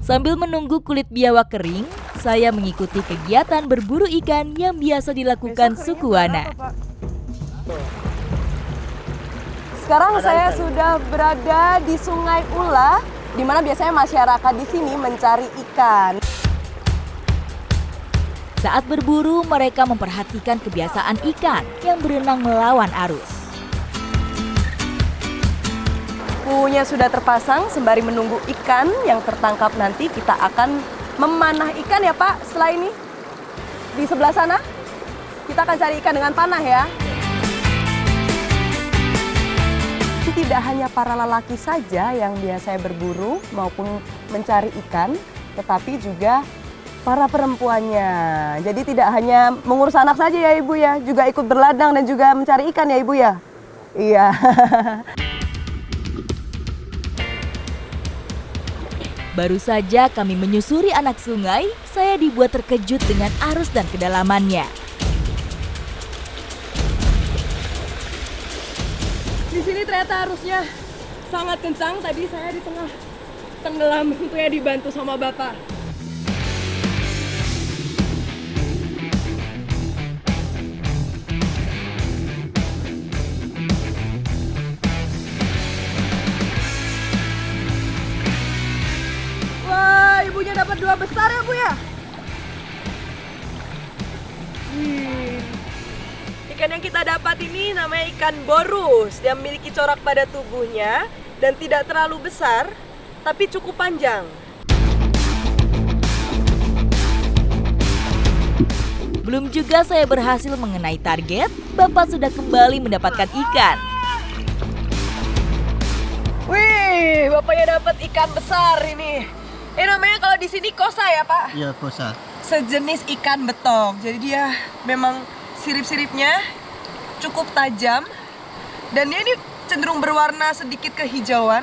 Sambil menunggu kulit biawak kering, saya mengikuti kegiatan berburu ikan yang biasa dilakukan suku Wana. Sekarang saya sudah berada di Sungai Ula, di mana biasanya masyarakat di sini mencari ikan. Saat berburu, mereka memperhatikan kebiasaan ikan yang berenang melawan arus. Punya sudah terpasang sembari menunggu ikan yang tertangkap. Nanti kita akan memanah ikan ya Pak. Setelah ini di sebelah sana kita akan cari ikan dengan panah ya. Tidak hanya para lelaki saja yang biasa berburu maupun mencari ikan, tetapi juga para perempuannya. Jadi tidak hanya mengurus anak saja ya Ibu ya, juga ikut berladang dan juga mencari ikan ya Ibu ya. Iya. Baru saja kami menyusuri anak sungai, saya dibuat terkejut dengan arus dan kedalamannya. Di sini ternyata arusnya sangat kencang. Tadi saya di tengah tenggelam, tentunya dibantu sama Bapak. Wah, ibunya dapat 2 besar ya Bu ya? Ikan yang kita dapat ini namanya ikan borus. Dia memiliki corak pada tubuhnya dan tidak terlalu besar, tapi cukup panjang. Belum juga saya berhasil mengenai target, Bapak sudah kembali mendapatkan ikan. Wih, Bapaknya dapat ikan besar ini. Ini namanya kalau di sini kosa ya Pak? Iya, kosa. Sejenis ikan betok. Jadi dia memang sirip-siripnya cukup tajam dan dia ini cenderung berwarna sedikit kehijauan.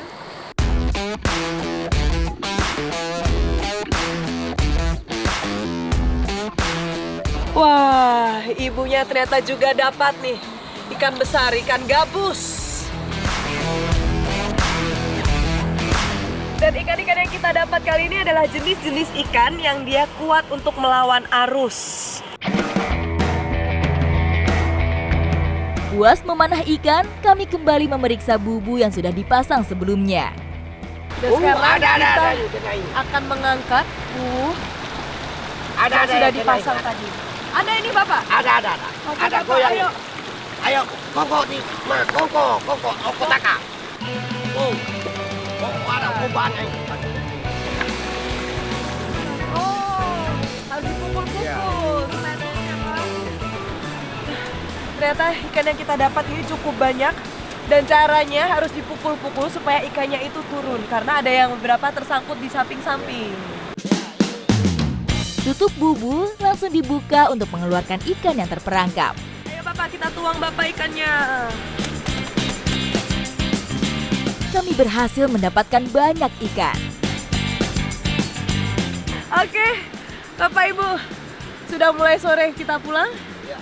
Wah, ibunya ternyata juga dapat nih ikan besar, ikan gabus. Dan ikan-ikan yang kita dapat kali ini adalah jenis-jenis ikan yang dia kuat untuk melawan arus. Puas memanah ikan, kami kembali memeriksa bubu yang sudah dipasang sebelumnya. Dan sekarang kita akan mengangkat yang sudah dipasang tadi. Ada ini Bapak? Ada. Oke, Ada Bapak, goyang. ayo. Ayo, koko di, koko taka. Koko ada kubannya. Oh, harus dipukul-pukul. Selanjutnya, Pak. Ternyata ikan yang kita dapat ini cukup banyak. Dan caranya harus dipukul-pukul supaya ikannya itu turun. Karena ada yang beberapa tersangkut di samping-samping. Tutup bubu langsung dibuka untuk mengeluarkan ikan yang terperangkap. Ayo Bapak, kita tuang Bapak ikannya. Kami berhasil mendapatkan banyak ikan. Oke, Bapak Ibu, sudah mulai sore kita pulang? Ya.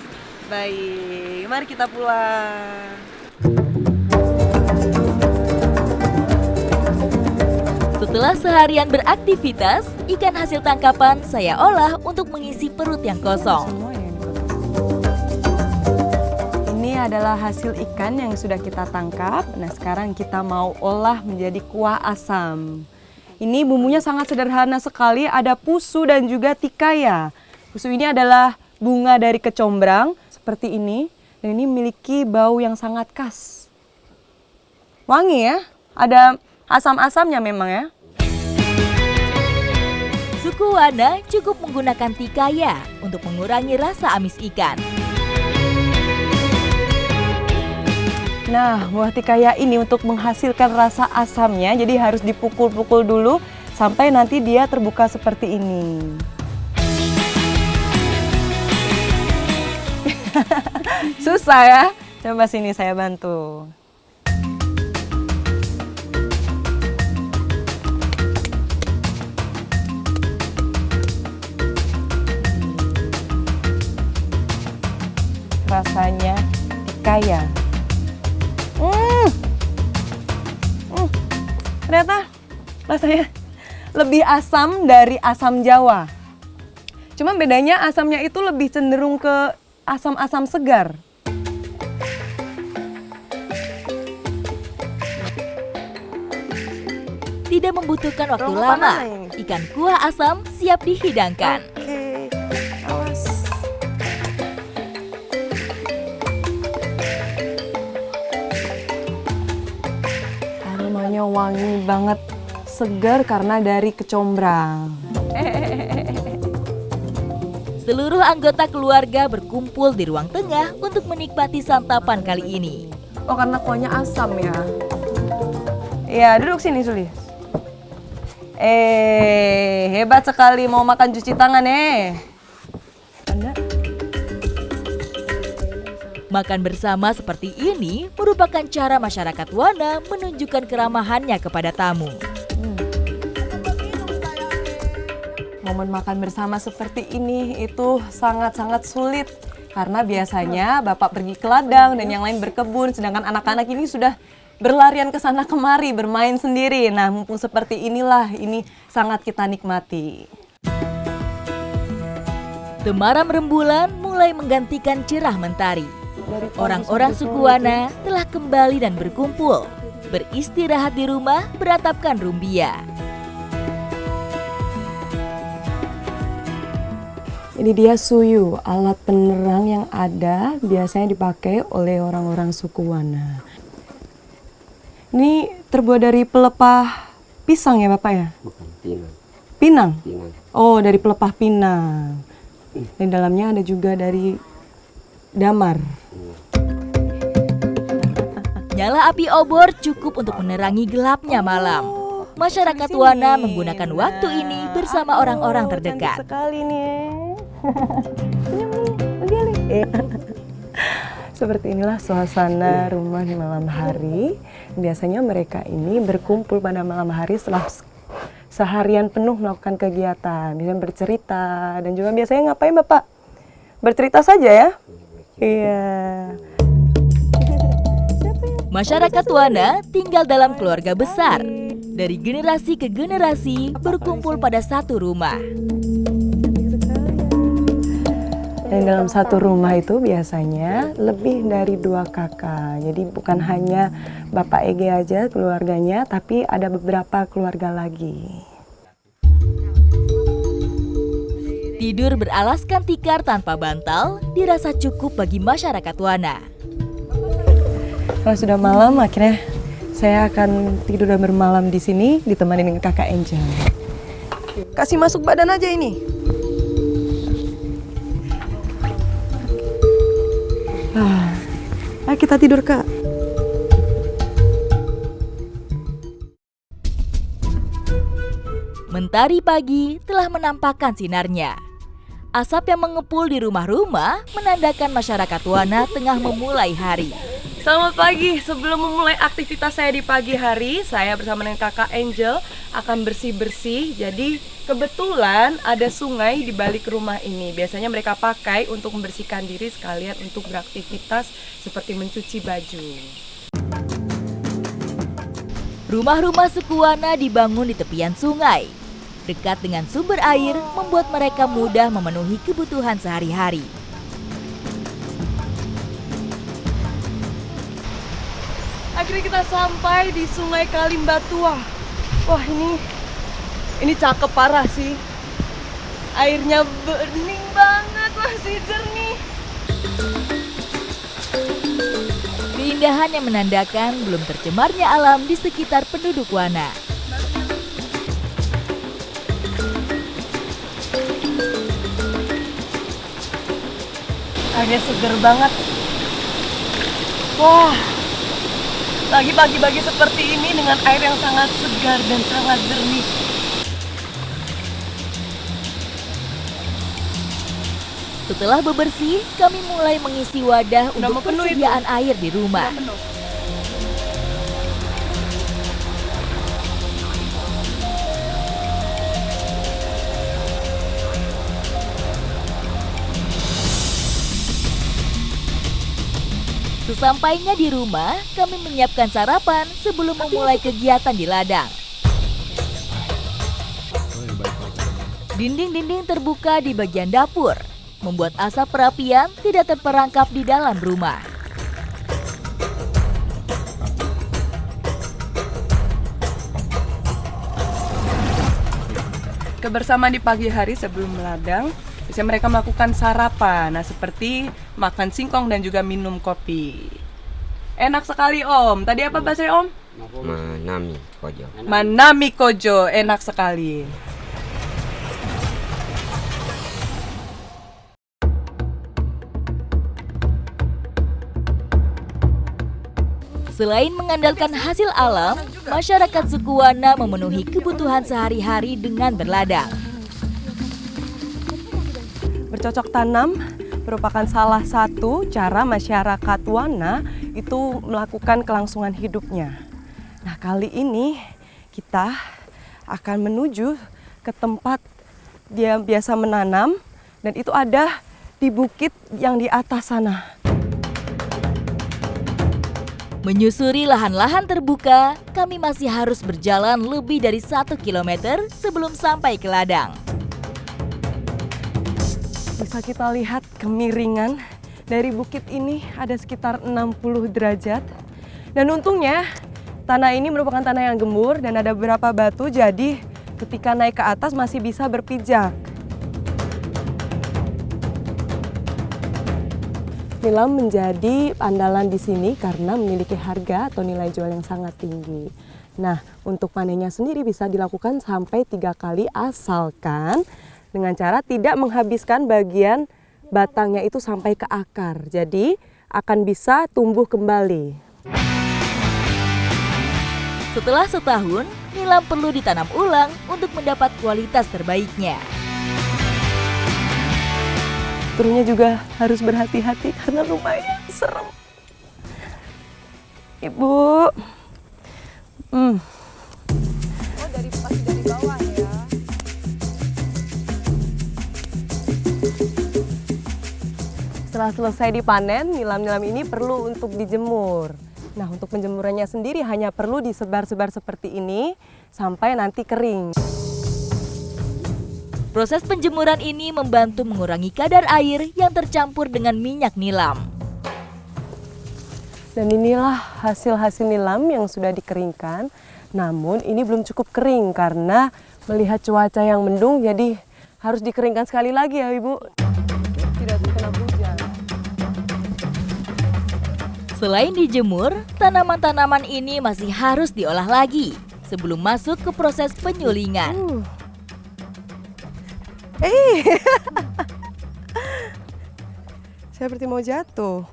Baik, mari kita pulang. Setelah seharian beraktivitas, ikan hasil tangkapan saya olah untuk mengisi perut yang kosong. Ini adalah hasil ikan yang sudah kita tangkap. Nah, sekarang kita mau olah menjadi kuah asam. Ini bumbunya sangat sederhana sekali, ada pusu dan juga tikaya. Pusu ini adalah bunga dari kecombrang seperti ini, dan ini memiliki bau yang sangat khas. Wangi ya, ada asam-asamnya memang ya. Suku Wana cukup menggunakan tikaya untuk mengurangi rasa amis ikan. Nah, buah tikaya ini untuk menghasilkan rasa asamnya, jadi harus dipukul-pukul dulu sampai nanti dia terbuka seperti ini. Susah ya? Coba sini saya bantu. Rasanya tikaya. Ternyata rasanya lebih asam dari asam Jawa. Cuma bedanya asamnya itu lebih cenderung ke asam-asam segar. Tidak membutuhkan waktu Romo lama, panah ini. ikan kuah asam siap dihidangkan. Oke, awas. Aromanya wangi banget, segar karena dari kecombrang. Seluruh anggota keluarga berkumpul di ruang tengah untuk menikmati santapan kali ini. Oh, karena kuahnya asam ya. Iya, duduk sini Sulis. Hebat sekali mau makan cuci tangan Anda? Makan bersama seperti ini merupakan cara masyarakat Wana menunjukkan keramahannya kepada tamu. Momen makan bersama seperti ini itu sangat-sangat sulit. Karena biasanya bapak pergi ke ladang dan yang lain berkebun, sedangkan anak-anak ini sudah berlarian ke sana kemari, bermain sendiri. Nah, mumpung seperti inilah, ini sangat kita nikmati. Temaram rembulan mulai menggantikan cerah mentari. Orang-orang suku Wana telah kembali dan berkumpul, beristirahat di rumah beratapkan rumbia. Ini dia suyu, alat penerang yang ada biasanya dipakai oleh orang-orang suku Wana. Ini terbuat dari pelepah pisang ya Bapak ya? Bukan, pinang. Pinang? Pinang. Oh, dari pelepah pinang. Di dalamnya ada juga dari damar. Nyala api obor cukup untuk menerangi gelapnya malam. Masyarakat Wana menggunakan waktu ini bersama orang-orang terdekat. Cantik sekali nih. Seperti inilah suasana rumah di malam hari. Biasanya mereka ini berkumpul pada malam hari setelah seharian penuh melakukan kegiatan. Biasanya bercerita dan juga biasanya ngapain Bapak? Bercerita saja ya? Iya. Masyarakat Wana tinggal dalam keluarga besar. Dari generasi ke generasi berkumpul pada satu rumah. Dan dalam satu rumah itu biasanya lebih dari 2 kakak. Jadi bukan hanya Bapak Ege aja keluarganya, tapi ada beberapa keluarga lagi. Tidur beralaskan tikar tanpa bantal dirasa cukup bagi masyarakat Wana. Kalau sudah malam, akhirnya saya akan tidur dan bermalam di sini ditemani dengan kakak Angel. Kasih masuk badan aja ini. Ayo kita tidur Kak. Mentari pagi telah menampakkan sinarnya. Asap yang mengepul di rumah-rumah menandakan masyarakat Wana tengah memulai hari. Selamat pagi, sebelum memulai aktivitas saya di pagi hari, saya bersama dengan kakak Angel akan bersih-bersih. Jadi kebetulan ada sungai di balik rumah ini. Biasanya mereka pakai untuk membersihkan diri sekalian untuk beraktivitas seperti mencuci baju. Rumah-rumah suku Wana dibangun di tepian sungai. Dekat dengan sumber air membuat mereka mudah memenuhi kebutuhan sehari-hari. Akhirnya kita sampai di Sungai Kalimbatua. Wah, ini cakep parah sih. Airnya bening banget, masih jernih. Keindahan yang menandakan belum tercemarnya alam di sekitar penduduk Wana. Airnya seger banget. Wah, lagi pagi-pagi seperti ini dengan air yang sangat segar dan sangat jernih. Setelah bebersih, kami mulai mengisi wadah Udah mau untuk penuh persediaan air di rumah. Sesampainya di rumah, kami menyiapkan sarapan sebelum memulai kegiatan di ladang. Dinding-dinding terbuka di bagian dapur, membuat asap perapian tidak terperangkap di dalam rumah. Kebersamaan di pagi hari sebelum meladang, biasanya mereka melakukan sarapan, nah seperti makan singkong dan juga minum kopi. Enak sekali Om, tadi apa bahasanya Om? Manami kojo. Manami kojo, enak sekali. Selain mengandalkan hasil alam, masyarakat suku Wana memenuhi kebutuhan sehari-hari dengan berladang. Bercocok tanam merupakan salah satu cara masyarakat Wana itu melakukan kelangsungan hidupnya. Nah, kali ini kita akan menuju ke tempat dia biasa menanam dan itu ada di bukit yang di atas sana. Menyusuri lahan-lahan terbuka, kami masih harus berjalan lebih dari 1 kilometer sebelum sampai ke ladang. Bisa kita lihat kemiringan dari bukit ini ada sekitar 60 derajat. Dan untungnya tanah ini merupakan tanah yang gembur dan ada beberapa batu, jadi ketika naik ke atas masih bisa berpijak. Nilam menjadi andalan di sini karena memiliki harga atau nilai jual yang sangat tinggi. Nah, untuk panennya sendiri bisa dilakukan sampai 3 kali asalkan dengan cara tidak menghabiskan bagian batangnya itu sampai ke akar. Jadi akan bisa tumbuh kembali. Setelah setahun, nilam perlu ditanam ulang untuk mendapat kualitas terbaiknya. Turunnya juga harus berhati-hati karena lumayan serem. Ibu. Oh, dari bawah ya. Setelah selesai dipanen, nilam-nilam ini perlu untuk dijemur. Nah, untuk penjemurannya sendiri hanya perlu disebar-sebar seperti ini sampai nanti kering. Proses penjemuran ini membantu mengurangi kadar air yang tercampur dengan minyak nilam. Dan inilah hasil-hasil nilam yang sudah dikeringkan. Namun ini belum cukup kering karena melihat cuaca yang mendung, jadi harus dikeringkan sekali lagi ya Ibu. Tidak terkena hujan. Selain dijemur, tanaman-tanaman ini masih harus diolah lagi sebelum masuk ke proses penyulingan. Saya seperti mau jatuh.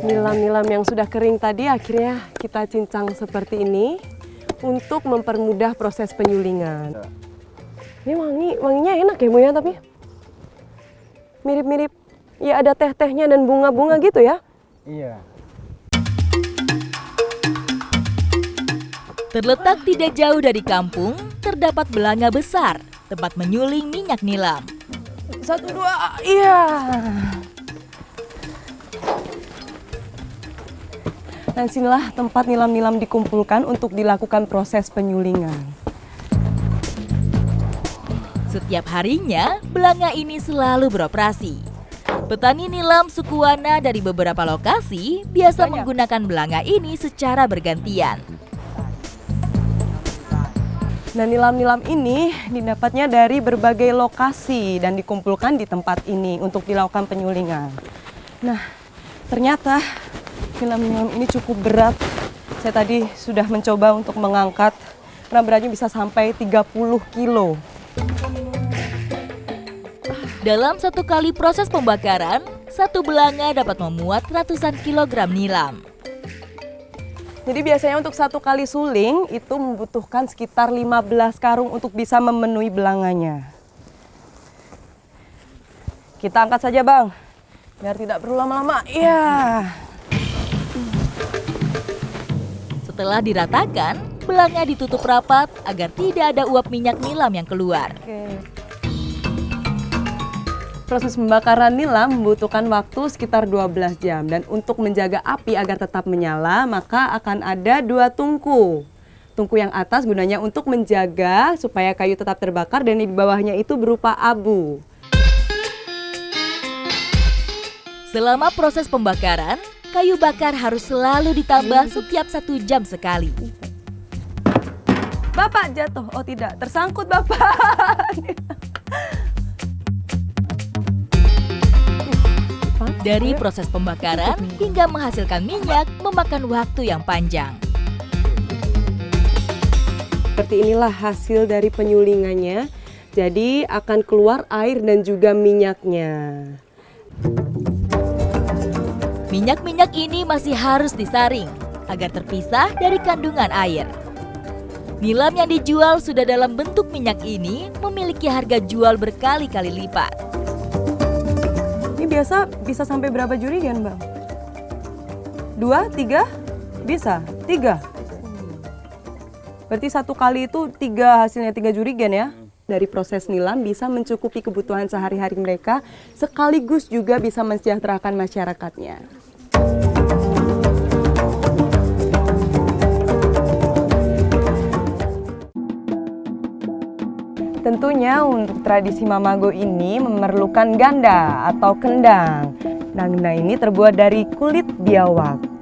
Nilam-nilam yang sudah kering tadi akhirnya kita cincang seperti ini untuk mempermudah proses penyulingan. Ini wanginya enak ya Bu ya, tapi mirip-mirip ya ada teh-tehnya dan bunga-bunga gitu ya. Iya. Terletak tidak jauh dari kampung, terdapat belanga besar, tempat menyuling minyak nilam. 1, 2, iya. Dan sinilah tempat nilam-nilam dikumpulkan untuk dilakukan proses penyulingan. Setiap harinya, belanga ini selalu beroperasi. Petani nilam suku Wana dari beberapa lokasi biasa menggunakan belanga ini secara bergantian. Nah, nilam-nilam ini didapatnya dari berbagai lokasi dan dikumpulkan di tempat ini untuk dilakukan penyulingan. Nah, ternyata nilam-nilam ini cukup berat. Saya tadi sudah mencoba untuk mengangkat, karena beratnya bisa sampai 30 kilo. Dalam 1 kali proses pembakaran, 1 belanga dapat memuat ratusan kilogram nilam. Jadi biasanya untuk 1 kali suling itu membutuhkan sekitar 15 karung untuk bisa memenuhi belanganya. Kita angkat saja Bang, biar tidak perlu lama-lama. Iya. Setelah diratakan, belanga ditutup rapat agar tidak ada uap minyak nilam yang keluar. Oke. Proses pembakaran nila membutuhkan waktu sekitar 12 jam dan untuk menjaga api agar tetap menyala maka akan ada 2 tungku. Tungku yang atas gunanya untuk menjaga supaya kayu tetap terbakar dan di bawahnya itu berupa abu. Selama proses pembakaran, kayu bakar harus selalu ditambah setiap 1 jam sekali. Bapak jatuh, oh tidak, tersangkut Bapak. Dari proses pembakaran hingga menghasilkan minyak memakan waktu yang panjang. Seperti inilah hasil dari penyulingannya. Jadi akan keluar air dan juga minyaknya. Minyak-minyak ini masih harus disaring agar terpisah dari kandungan air. Nilam yang dijual sudah dalam bentuk minyak ini memiliki harga jual berkali-kali lipat. Ini biasa bisa sampai berapa jurigan, Bang? 2, 3? Bisa? 3? Berarti 1 kali itu 3 hasilnya 3 jurigan ya? Dari proses nilam bisa mencukupi kebutuhan sehari-hari mereka, sekaligus juga bisa mensejahterakan masyarakatnya. Tentunya untuk tradisi Mamago ini memerlukan ganda atau kendang. Nah, ini terbuat dari kulit biawak.